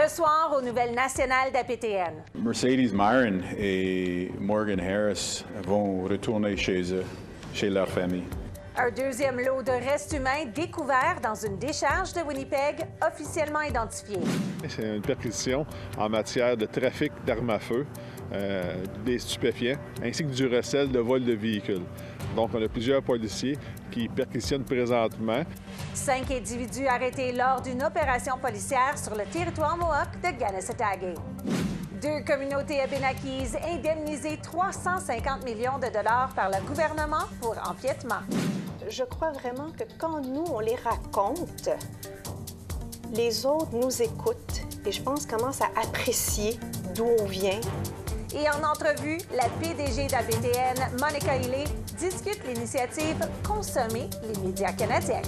Ce soir, aux nouvelles nationales d'APTN. Mercedes Myron et Morgan Harris vont retourner chez eux, chez leur famille. Un deuxième lot de restes humains découvert dans une décharge de Winnipeg, officiellement identifiée. C'est une perquisition en matière de trafic d'armes à feu, des stupéfiants, ainsi que du recel de vol de véhicules. Donc, on a plusieurs policiers qui perquisitionnent présentement. 5 individus arrêtés lors d'une opération policière sur le territoire Mohawk de Kanesatake. 2 communautés abénaquises indemnisées 350 millions de dollars par le gouvernement pour empiètement. Je crois vraiment que quand nous, on les raconte, les autres nous écoutent et je pense commencent à apprécier d'où on vient. Et en entrevue, la PDG d'APTN, Monica Hillé, discute l'initiative « Consommer les médias canadiens ».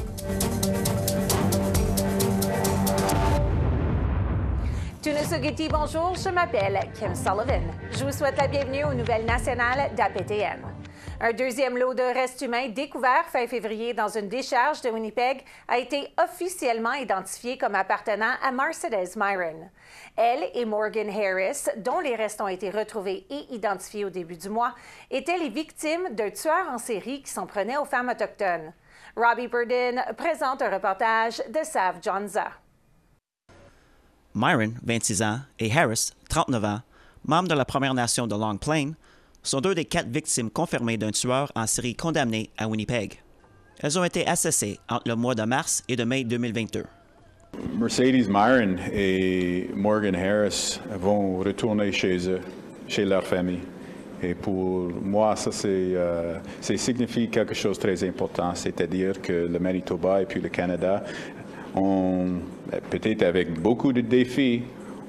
Tunusugiti, bonjour, je m'appelle Kim Sullivan. Je vous souhaite la bienvenue aux nouvelles nationales d'APTN. Un deuxième lot de restes humains découvert fin février dans une décharge de Winnipeg a été officiellement identifié comme appartenant à Mercedes Myron. Elle et Morgan Harris, dont les restes ont été retrouvés et identifiés au début du mois, étaient les victimes d'un tueur en série qui s'en prenait aux femmes autochtones. Robbie Burden présente un reportage de Sav Jonza. Myron, 26 ans, et Harris, 39 ans, membres de la Première Nation de Long Plain, sont 2 des 4 victimes confirmées d'un tueur en série condamné à Winnipeg. Elles ont été assassinées entre le mois de mars et de mai 2022. Mercedes Myron et Morgan Harris vont retourner chez eux, chez leur famille. Et pour moi, ça signifie quelque chose de très important, c'est-à-dire que le Manitoba et puis le Canada ont, peut-être avec beaucoup de défis,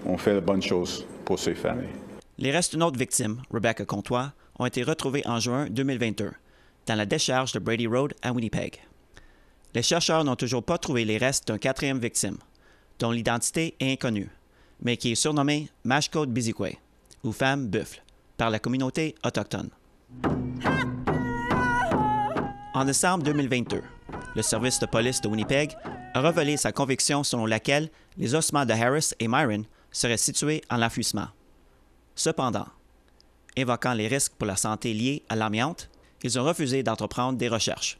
ont fait de bonnes choses pour ces familles. Les restes d'une autre victime, Rebecca Comtois, ont été retrouvés en juin 2022 dans la décharge de Brady Road à Winnipeg. Les chercheurs n'ont toujours pas trouvé les restes d'une 4e victime, dont l'identité est inconnue, mais qui est surnommée Mashcode Bizikwe, ou femme buffle, par la communauté autochtone. En décembre 2022, le service de police de Winnipeg a révélé sa conviction selon laquelle les ossements de Harris et Myron seraient situés en l'enfouissement. Cependant, évoquant les risques pour la santé liés à l'amiante, ils ont refusé d'entreprendre des recherches.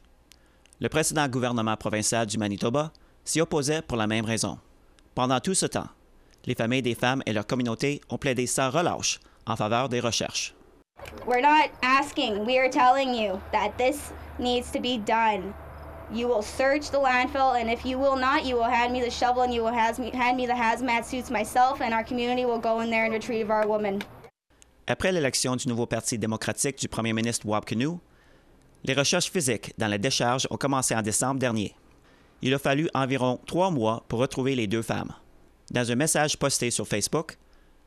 Le précédent gouvernement provincial du Manitoba s'y opposait pour la même raison. Pendant tout ce temps, les familles des femmes et leur communauté ont plaidé sans relâche en faveur des recherches. We're not asking, we are telling you that this needs to be done. You will search the landfill, and if you will not, you will hand me the shovel and you will hand me the hazmat suits myself, and our community will go in there and retrieve our woman. Après l'élection du nouveau Parti démocratique du premier ministre Wab Kinew, les recherches physiques dans la décharge ont commencé en décembre dernier. Il a fallu environ 3 mois pour retrouver les 2 femmes. Dans un message posté sur Facebook,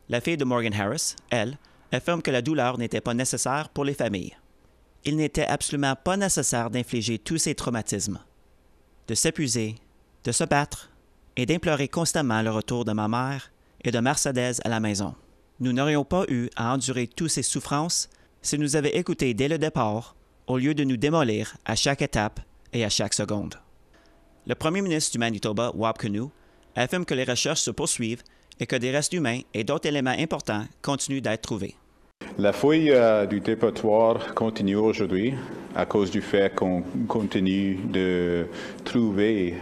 la fille de Morgan Harris, elle, affirme que la douleur n'était pas nécessaire pour les familles. Il n'était absolument pas nécessaire d'infliger tous ces traumatismes, de s'épuiser, de se battre et d'implorer constamment le retour de ma mère et de Mercedes à la maison. Nous n'aurions pas eu à endurer toutes ces souffrances si nous avions écouté dès le départ, au lieu de nous démolir à chaque étape et à chaque seconde. Le premier ministre du Manitoba, Wab Kinew, affirme que les recherches se poursuivent et que des restes humains et d'autres éléments importants continuent d'être trouvés. La fouille du dépotoir continue aujourd'hui à cause du fait qu'on continue de trouver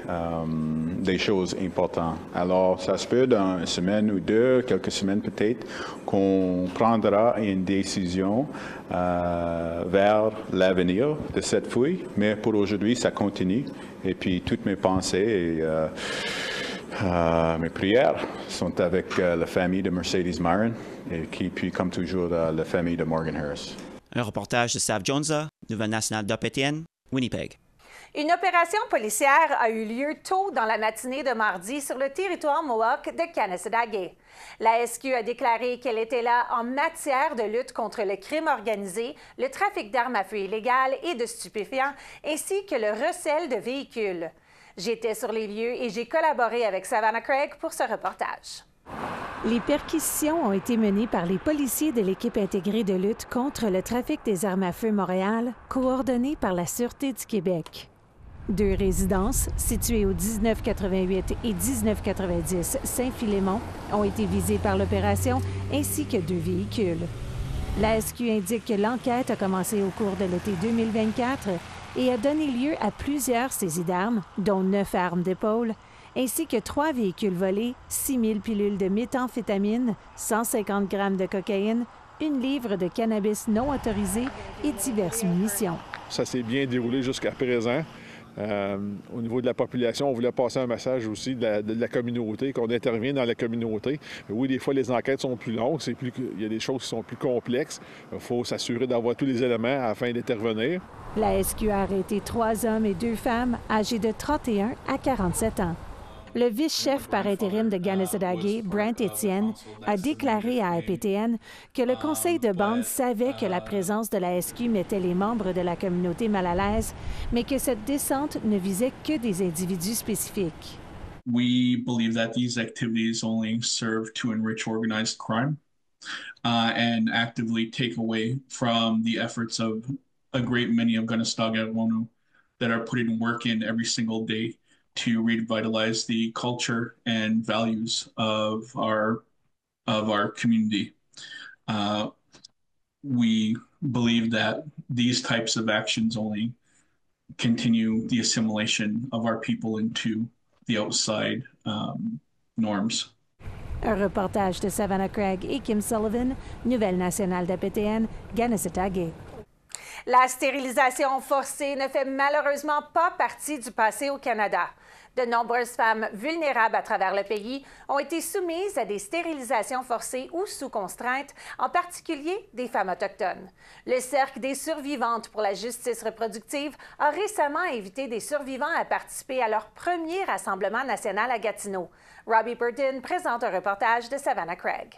des choses importantes. Alors, ça se peut dans une semaine ou 2, quelques semaines peut-être, qu'on prendra une décision vers l'avenir de cette fouille. Mais pour aujourd'hui, ça continue. Et puis, toutes mes pensées et mes prières sont avec la famille de Mercedes Myron et puis, comme toujours, la famille de Morgan Harris. Un reportage de Sav Jonza, Nouvelle nationale d'APTN, Winnipeg. Une opération policière a eu lieu tôt dans la matinée de mardi sur le territoire Mohawk de Kanesatake. La SQ a déclaré qu'elle était là en matière de lutte contre le crime organisé, le trafic d'armes à feu illégales et de stupéfiants, ainsi que le recel de véhicules. J'étais sur les lieux et j'ai collaboré avec Savannah Craig pour ce reportage. Les perquisitions ont été menées par les policiers de l'équipe intégrée de lutte contre le trafic des armes à feu Montréal, coordonnée par la Sûreté du Québec. 2 résidences, situées au 1988 et 1990 Saint-Philémon, ont été visées par l'opération, ainsi que 2 véhicules. La SQ indique que l'enquête a commencé au cours de l'été 2024 et a donné lieu à plusieurs saisies d'armes, dont 9 armes d'épaule, ainsi que 3 véhicules volés, 6 000 pilules de méthamphétamine, 150 grammes de cocaïne, 1 livre de cannabis non autorisé et diverses munitions. Ça s'est bien déroulé jusqu'à présent. Au niveau de la population, on voulait passer un message aussi de la communauté, qu'on intervient dans la communauté. Oui, des fois, les enquêtes sont plus longues, il y a des choses qui sont plus complexes. Il faut s'assurer d'avoir tous les éléments afin d'intervenir. La SQ a arrêté 3 hommes et 2 femmes âgés de 31 à 47 ans. Le vice-chef par intérim de Kanesatake, Brent Etienne, a déclaré à APTN que le conseil de bande savait que la présence de la SQ mettait les membres de la communauté mal à l'aise, mais que cette descente ne visait que des individus spécifiques. We believe that these activities only serve to enrich organized crime and actively take away from the efforts of a great many of Kanesatake that are putting work in every single day to revitalize the culture and values of our community. We believe that these types of actions only continue the assimilation of our people into the outside norms. Un reportage de Savannah Craig et Kim Sullivan, Nouvelle nationale d'APTN, Kanesatake. La stérilisation forcée ne fait malheureusement pas partie du passé au Canada. De nombreuses femmes vulnérables à travers le pays ont été soumises à des stérilisations forcées ou sous contrainte, en particulier des femmes autochtones. Le Cercle des survivantes pour la justice reproductive a récemment invité des survivants à participer à leur premier rassemblement national à Gatineau. Robbie Burton présente un reportage de Savannah Craig.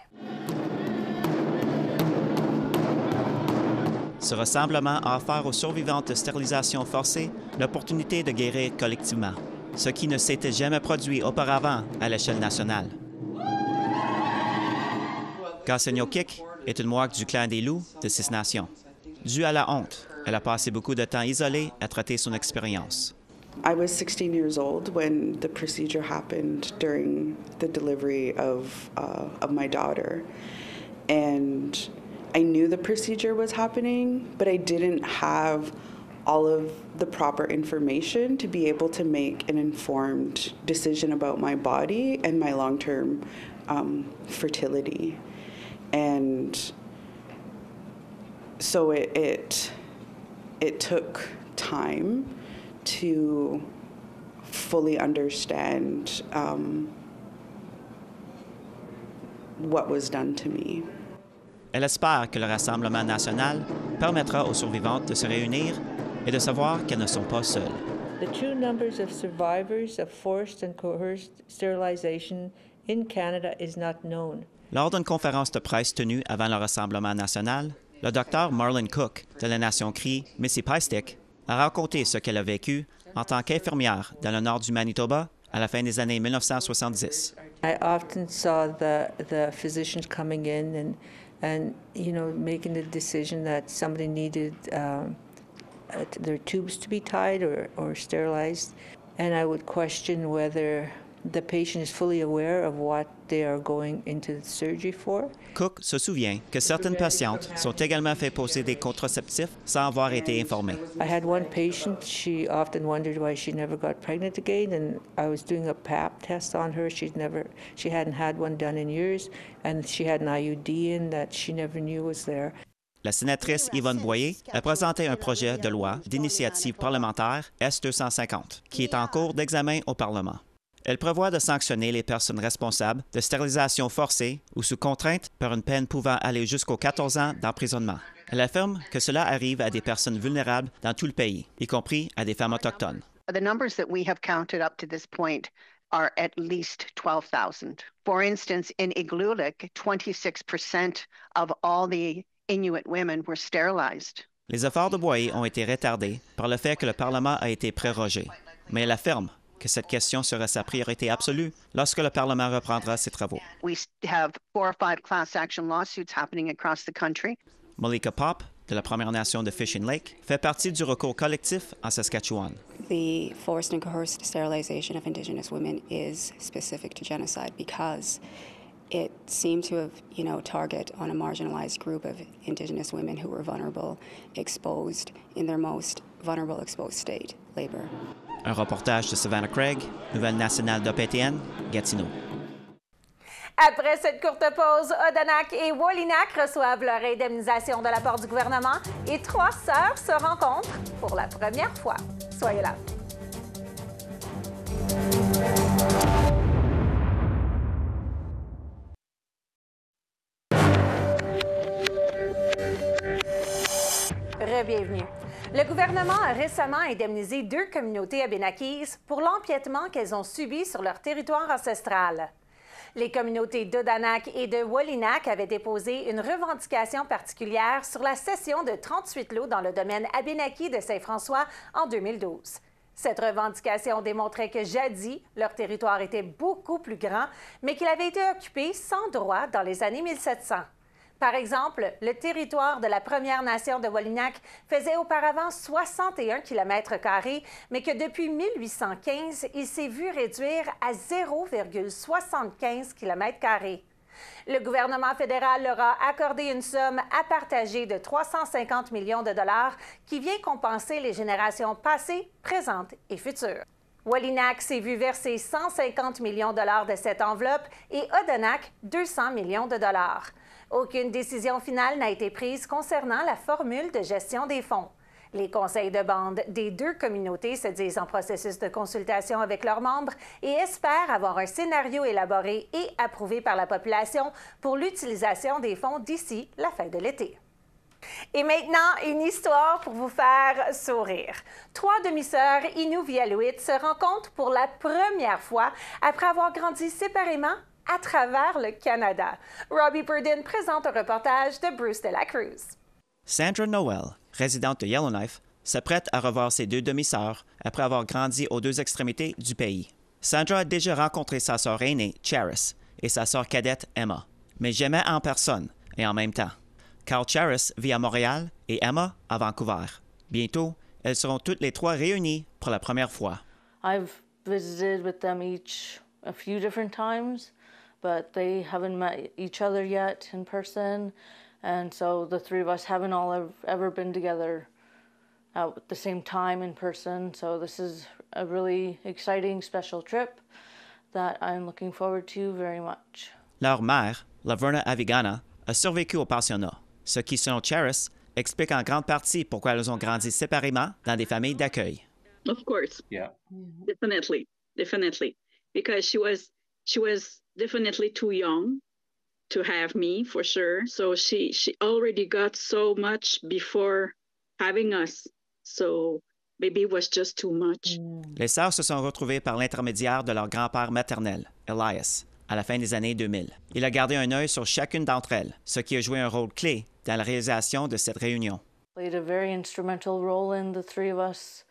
Ce rassemblement a offert aux survivantes de stérilisation forcée l'opportunité de guérir collectivement, ce qui ne s'était jamais produit auparavant à l'échelle nationale. Kassenyokik est une Mohawk du clan des loups de 6 nations. Due à la honte, elle a passé beaucoup de temps isolée à traiter son expérience. I was 16 years old when the procedure happened during the delivery of my daughter, and I knew the procedure was happening, but I didn't have all of the proper information to be able to make an informed decision about my body and my long-term fertility. And so it took time to fully understand what was done to me. Elle espère que le Rassemblement national permettra aux survivantes de se réunir et de savoir qu'elles ne sont pas seules. The true numbers of survivors of forced and coerced sterilization in Canada is not known. Lors d'une conférence de presse tenue avant le Rassemblement national, le docteur Marlon Cook de la Nation Cree Mississippistick a raconté ce qu'elle a vécu en tant qu'infirmière dans le nord du Manitoba à la fin des années 1970. I often saw the physicians coming in and making the decision that somebody needed their tubes to be tied or sterilized, and I would question whether the patient is fully aware of what they are going into the surgery for. Cook se souvient que certaines patientes sont également fait poser des contraceptifs sans avoir été informées. I had one patient, she often wondered why she never got pregnant again, and I was doing a Pap test on her. She hadn't had one done in years, and she had an IUD in that she never knew was there. La sénatrice Yvonne Boyer a présenté un projet de loi d'initiative parlementaire S-250 qui est en cours d'examen au Parlement. Elle prévoit de sanctionner les personnes responsables de stérilisation forcée ou sous contrainte par une peine pouvant aller jusqu'aux 14 ans d'emprisonnement. Elle affirme que cela arrive à des personnes vulnérables dans tout le pays, y compris à des femmes autochtones. The numbers that we have counted up to this point are at least 12,000. For instance, in Igloolik, 26% of all the Inuit women were sterilized. Les efforts de Boyer ont été retardés par le fait que le Parlement a été prorogé, mais elle affirme que cette question sera sa priorité absolue lorsque le Parlement reprendra ses travaux. We have 4 or 5 class action lawsuits happening across the country. Malika Pop de la Première Nation de Fishing Lake, fait partie du recours collectif en Saskatchewan. The forced and coerced sterilization of Indigenous women is specific to genocide because it seemed to have, target on a marginalized group of Indigenous women who were vulnerable, exposed in their most vulnerable exposed state, labor. Un reportage de Savannah Craig, Nouvelle nationale d'OPTN, Gatineau. Après cette courte pause, Odanak et Wolinak reçoivent leur indemnisation de la part du gouvernement et 3 sœurs se rencontrent pour la première fois. Soyez là. Bienvenue. Le gouvernement a récemment indemnisé 2 communautés abénaquises pour l'empiètement qu'elles ont subi sur leur territoire ancestral. Les communautés d'Odanak et de Wolinak avaient déposé une revendication particulière sur la cession de 38 lots dans le domaine abénaki de Saint-François en 2012. Cette revendication démontrait que jadis, leur territoire était beaucoup plus grand, mais qu'il avait été occupé sans droit dans les années 1700. Par exemple, le territoire de la Première Nation de Wolinak faisait auparavant 61 km², mais que depuis 1815, il s'est vu réduire à 0,75 km². Le gouvernement fédéral leur a accordé une somme à partager de 350 millions de dollars qui vient compenser les générations passées, présentes et futures. Wolinak s'est vu verser 150 millions de dollars de cette enveloppe et Odanak 200 millions de dollars. Aucune décision finale n'a été prise concernant la formule de gestion des fonds. Les conseils de bande des 2 communautés se disent en processus de consultation avec leurs membres et espèrent avoir un scénario élaboré et approuvé par la population pour l'utilisation des fonds d'ici la fin de l'été. Et maintenant, une histoire pour vous faire sourire. 3 demi-sœurs Inuvialuit se rencontrent pour la première fois après avoir grandi séparément à travers le Canada. Robbie Purdin présente un reportage de Bruce de la Cruz. Sandra Noel, résidente de Yellowknife, s'apprête à revoir ses 2 demi-sœurs après avoir grandi aux 2 extrémités du pays. Sandra a déjà rencontré sa sœur aînée, Charis, et sa sœur cadette, Emma, mais jamais en personne et en même temps. Car Charis vit à Montréal et Emma à Vancouver. Bientôt, elles seront toutes les 3 réunies pour la première fois. I've visited with them each a few different times, but they haven't met each other yet in person, and so the 3 of us haven't all ever been together at the same time in person, so this is a really exciting, special trip that I'm looking forward to very much. Leur mère, Laverna Avigana, a survécu au pensionnat, ce qui, selon Charis, explique en grande partie pourquoi elles ont grandi séparément dans des familles d'accueil. Of course. Yeah. Definitely. Because she was definitely too young to have me, for sure. So she already got so much before having us. So maybe it was just too much. Les sœurs se sont retrouvées par l'intermédiaire de leur grand-père maternel, Elias, à la fin des années 2000. Il a gardé un œil sur chacune d'entre elles, ce qui a joué un rôle clé dans la réalisation de cette réunion. Played a very instrumental role in the 3 of us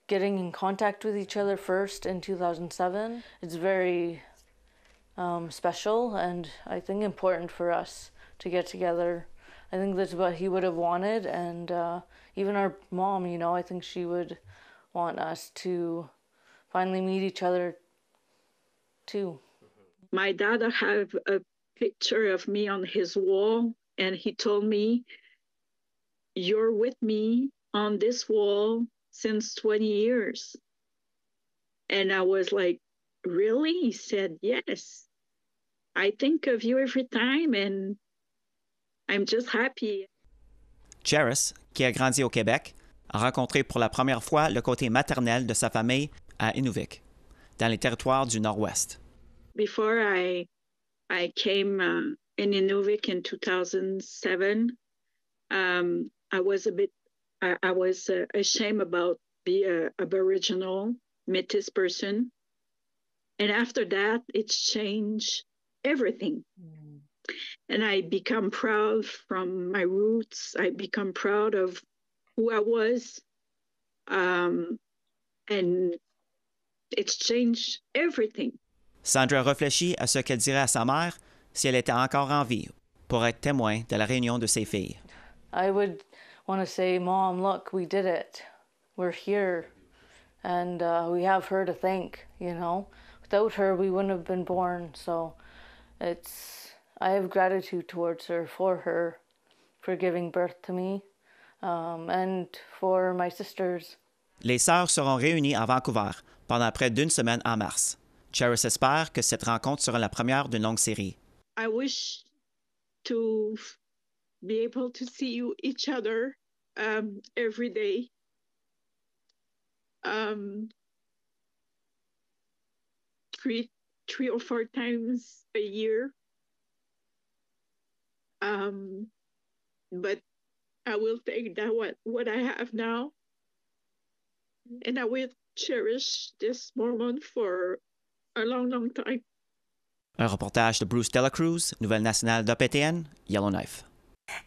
getting in contact with each other first in 2007. It's very special and I think important for us to get together. I think that's what he would have wanted, and even our mom, I think she would want us to finally meet each other too. My dad had a picture of me on his wall, and he told me, "You're with me on this wall since 20 years." And I was like, "Really?" He said, "Yes. I think of you every time, and I'm just happy." Charis, qui a grandi au Québec, a rencontré pour la première fois le côté maternel de sa famille à Inuvik, dans les territoires du Nord-Ouest. Before I came in Inuvik in 2007, I was ashamed about being an Aboriginal Métis person, and after that, it's changed everything. And I become proud from my roots. I become proud of who I was, and it's changed everything. Sandra réfléchit à ce qu'elle dirait à sa mère si elle était encore en vie pour être témoin de la réunion de ses filles. I would want to say, Mom, look, we did it. We're here. And we have her to thank, you know. Without her, we wouldn't have been born. So I have gratitude towards her for giving birth to me, and for my sisters. Les sœurs seront réunies à Vancouver pendant près d'une semaine en mars. Cheris espère que cette rencontre sera la première d'une longue série. I wish to be able to see each other every day. Three or four times a year. But I will take that what I have now, and I will cherish this moment for a long, long time. Un reportage de Bruce Delacruz, Nouvelle nationale d'APTN, Yellowknife.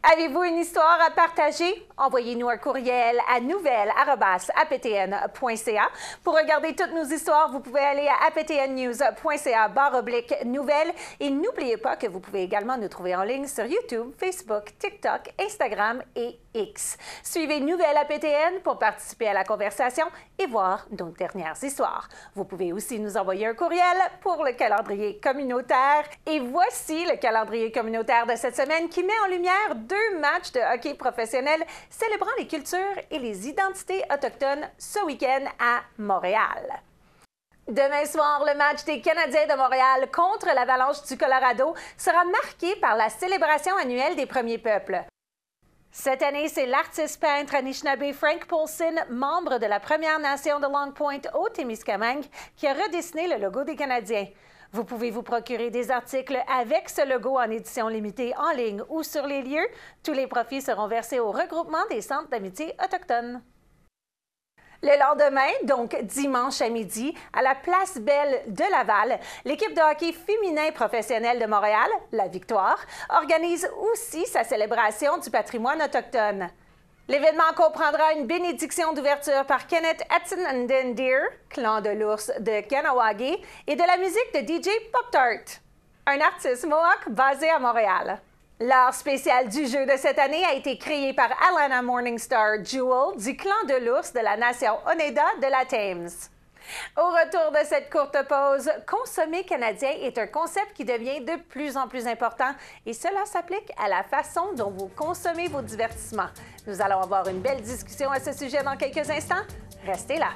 Avez-vous une histoire à partager? Envoyez-nous un courriel à nouvelles@aptn.ca. Pour regarder toutes nos histoires, vous pouvez aller à aptnnews.ca/nouvelles. Et n'oubliez pas que vous pouvez également nous trouver en ligne sur YouTube, Facebook, TikTok, Instagram et X. Suivez Nouvelles APTN pour participer à la conversation et voir nos dernières histoires. Vous pouvez aussi nous envoyer un courriel pour le calendrier communautaire. Et voici le calendrier communautaire de cette semaine qui met en lumière 2 matchs de hockey professionnel célébrant les cultures et les identités autochtones ce week-end à Montréal. Demain soir, le match des Canadiens de Montréal contre l'Avalanche du Colorado sera marqué par la célébration annuelle des Premiers Peuples. Cette année, c'est l'artiste peintre Anishinaabe Frank Paulson, membre de la Première Nation de Long Point au Témiscamingue, qui a redessiné le logo des Canadiens. Vous pouvez vous procurer des articles avec ce logo en édition limitée en ligne ou sur les lieux. Tous les profits seront versés au regroupement des centres d'amitié autochtones. Le lendemain, donc dimanche à midi, à la Place Belle de Laval, l'équipe de hockey féminin professionnel de Montréal, la Victoire, organise aussi sa célébration du patrimoine autochtone. L'événement comprendra une bénédiction d'ouverture par Kenneth Atsinandendir, clan de l'ours de Kahnawake, et de la musique de DJ Pop-Tart, un artiste Mohawk basé à Montréal. L'art spécial du jeu de cette année a été créé par Alana Morningstar Jewel du clan de l'ours de la nation Oneida de la Thames. Au retour de cette courte pause, consommer canadien est un concept qui devient de plus en plus important et cela s'applique à la façon dont vous consommez vos divertissements. Nous allons avoir une belle discussion à ce sujet dans quelques instants. Restez là.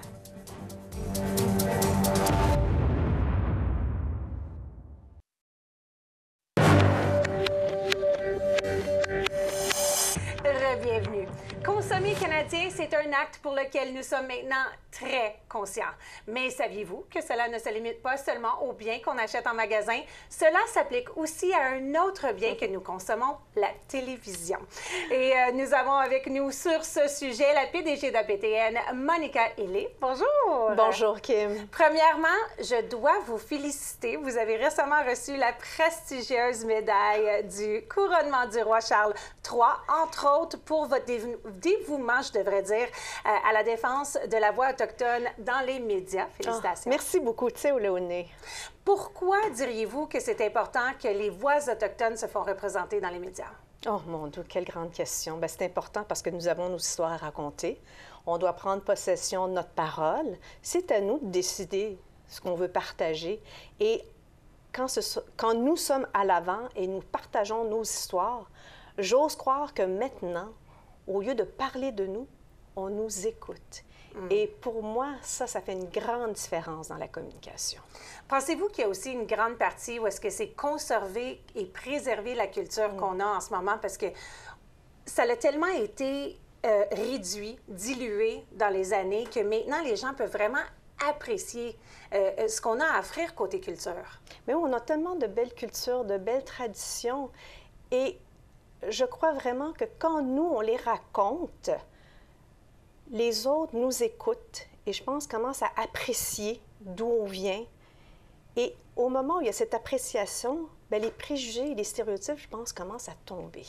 Bienvenue. Consommer canadien, c'est un acte pour lequel nous sommes maintenant très conscients. Mais saviez-vous que cela ne se limite pas seulement aux biens qu'on achète en magasin? Cela s'applique aussi à un autre bien que nous consommons, la télévision. Et nous avons avec nous sur ce sujet la PDG d'APTN, Monica Hillé. Bonjour! Bonjour, Kim. Premièrement, je dois vous féliciter. Vous avez récemment reçu la prestigieuse médaille du couronnement du roi Charles III, entre autres pour votre dévouement, je devrais dire, à la défense de la voix autochtone dans les médias. Félicitations. Merci beaucoup, Tseo Léoné. Pourquoi diriez-vous que c'est important que les voix autochtones se font représenter dans les médias? Oh mon Dieu, quelle grande question. Bien, c'est important parce que nous avons nos histoires à raconter. On doit prendre possession de notre parole. C'est à nous de décider ce qu'on veut partager. Et quand nous sommes à l'avant et nous partageons nos histoires, j'ose croire que maintenant, au lieu de parler de nous, on nous écoute. Et pour moi, ça fait une grande différence dans la communication. Pensez-vous qu'il y a aussi une grande partie où est-ce que c'est conserver et préserver la culture qu'on a en ce moment? Parce que ça a tellement été réduit, dilué dans les années que maintenant, les gens peuvent vraiment apprécier ce qu'on a à offrir côté culture. Mais on a tellement de belles cultures, de belles traditions. Et je crois vraiment que quand nous, on les raconte, les autres nous écoutent et je pense commencent à apprécier d'où on vient. Et au moment où il y a cette appréciation, bien, les préjugés et les stéréotypes, je pense, commencent à tomber.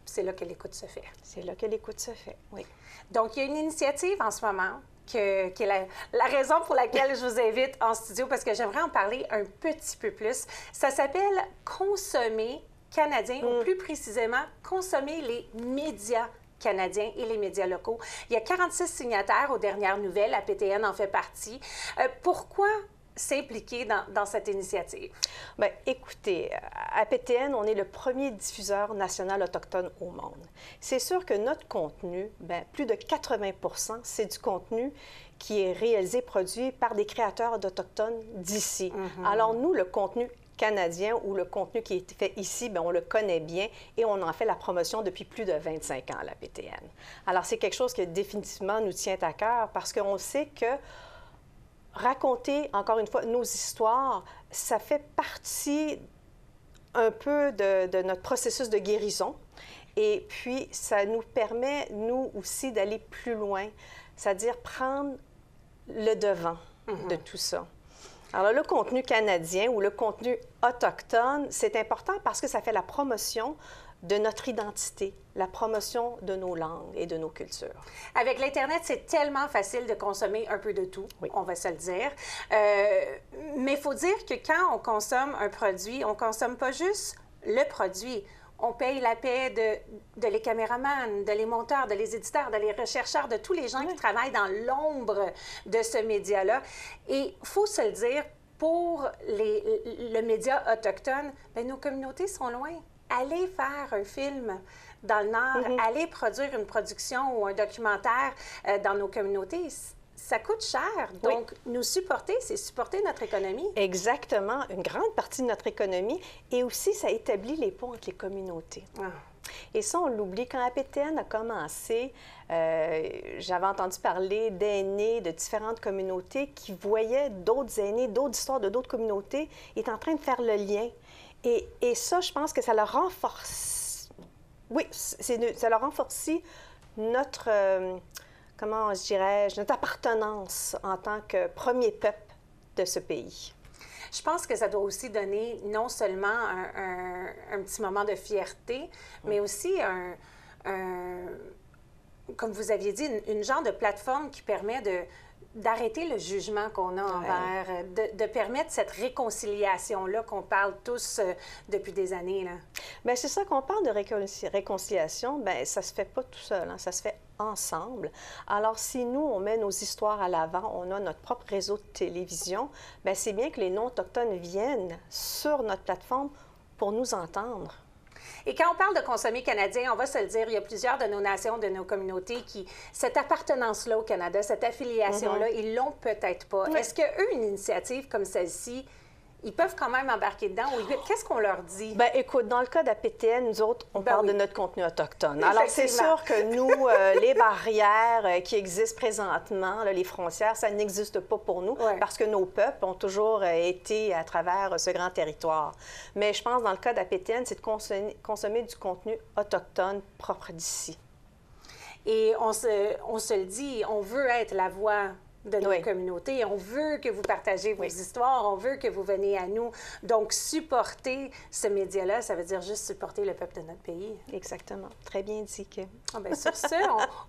C'est là que l'écoute se fait. C'est là que l'écoute se fait, oui. Donc, il y a une initiative en ce moment qui est la raison pour laquelle je vous invite en studio, parce que j'aimerais en parler un petit peu plus. Ça s'appelle « Consommer canadien » ou plus précisément « Consommer les médias canadiens et les médias locaux. Il y a 46 signataires aux dernières nouvelles. APTN en fait partie. Pourquoi s'impliquer dans cette initiative? Bien, écoutez, à APTN, on est le premier diffuseur national autochtone au monde. C'est sûr que notre contenu, bien, plus de 80 % c'est du contenu qui est réalisé, produit par des créateurs d'Autochtones d'ici. Alors, nous, le contenu canadien ou le contenu qui est fait ici, bien, on le connaît bien et on en fait la promotion depuis plus de 25 ans à l'APTN. Alors, c'est quelque chose qui définitivement nous tient à cœur parce qu'on sait que raconter, encore une fois, nos histoires, ça fait partie un peu de notre processus de guérison. Et puis, ça nous permet, nous aussi, d'aller plus loin, c'est-à-dire prendre le devant de tout ça. Alors, le contenu canadien ou le contenu autochtone, c'est important parce que ça fait la promotion de notre identité, la promotion de nos langues et de nos cultures. Avec l'Internet, c'est tellement facile de consommer un peu de tout, on va se le dire. Mais il faut dire que quand on consomme un produit, on ne consomme pas juste le produit. On paye la paie de les caméramans, de les monteurs, de les éditeurs, de les rechercheurs, de tous les gens qui travaillent dans l'ombre de ce média-là. Et il faut se le dire, pour le média autochtone, bien, nos communautés sont loin. Aller faire un film dans le Nord, aller produire une production ou un documentaire dans nos communautés, ça coûte cher. Donc, nous supporter, c'est supporter notre économie. Exactement, une grande partie de notre économie. Et aussi, ça établit les ponts entre les communautés. Et ça, on l'oublie. Quand APTN a commencé, j'avais entendu parler d'aînés de différentes communautés qui voyaient d'autres aînés, d'autres histoires de d'autres communautés, et étaient en train de faire le lien. Et ça, je pense que ça leur renforce... Oui, ça leur renforce notre... comment je dirais-je, notre appartenance en tant que premier peuple de ce pays. Je pense que ça doit aussi donner non seulement un petit moment de fierté, mais aussi comme vous aviez dit, une genre de plateforme qui permet d'arrêter le jugement qu'on a envers, de permettre cette réconciliation-là qu'on parle tous depuis des années. Bien, c'est ça qu'on parle de réconciliation, bien, ça se fait pas tout seul, hein, ça se fait ensemble. Alors, si nous, on met nos histoires à l'avant, on a notre propre réseau de télévision, bien, c'est bien que les non-autochtones viennent sur notre plateforme pour nous entendre. Et quand on parle de consommer canadien, on va se le dire, il y a plusieurs de nos nations, de nos communautés qui, cette appartenance-là au Canada, cette affiliation-là, ils l'ont peut-être pas. Est-ce qu'eux, une initiative comme celle-ci, ils peuvent quand même embarquer dedans? Qu'est-ce qu'on leur dit? Bien, écoute, dans le cas d'APTN, nous autres, on parle de notre contenu autochtone. Alors, c'est sûr que nous, les barrières qui existent présentement, là, les frontières, ça n'existe pas pour nous parce que nos peuples ont toujours été à travers ce grand territoire. Mais je pense, dans le cas d'APTN, c'est de consommer du contenu autochtone propre d'ici. Et on se le dit, on veut être la voix de nos communautés. On veut que vous partagez vos histoires, on veut que vous veniez à nous. Donc, supporter ce média-là, ça veut dire juste supporter le peuple de notre pays. Exactement. Très bien dit, Kim. Bien, sur ce,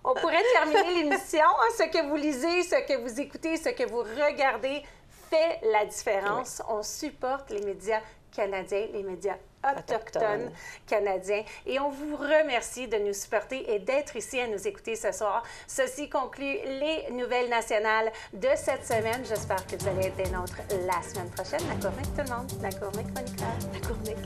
on pourrait terminer l'émission. Ce que vous lisez, ce que vous écoutez, ce que vous regardez fait la différence. On supporte les médias canadiens, les médias autochtones canadiens. Et on vous remercie de nous supporter et d'être ici à nous écouter ce soir. Ceci conclut les nouvelles nationales de cette semaine. J'espère que vous allez être des nôtres la semaine prochaine. La Cournic, tout le monde. La Cournic, Monica. La Cournic.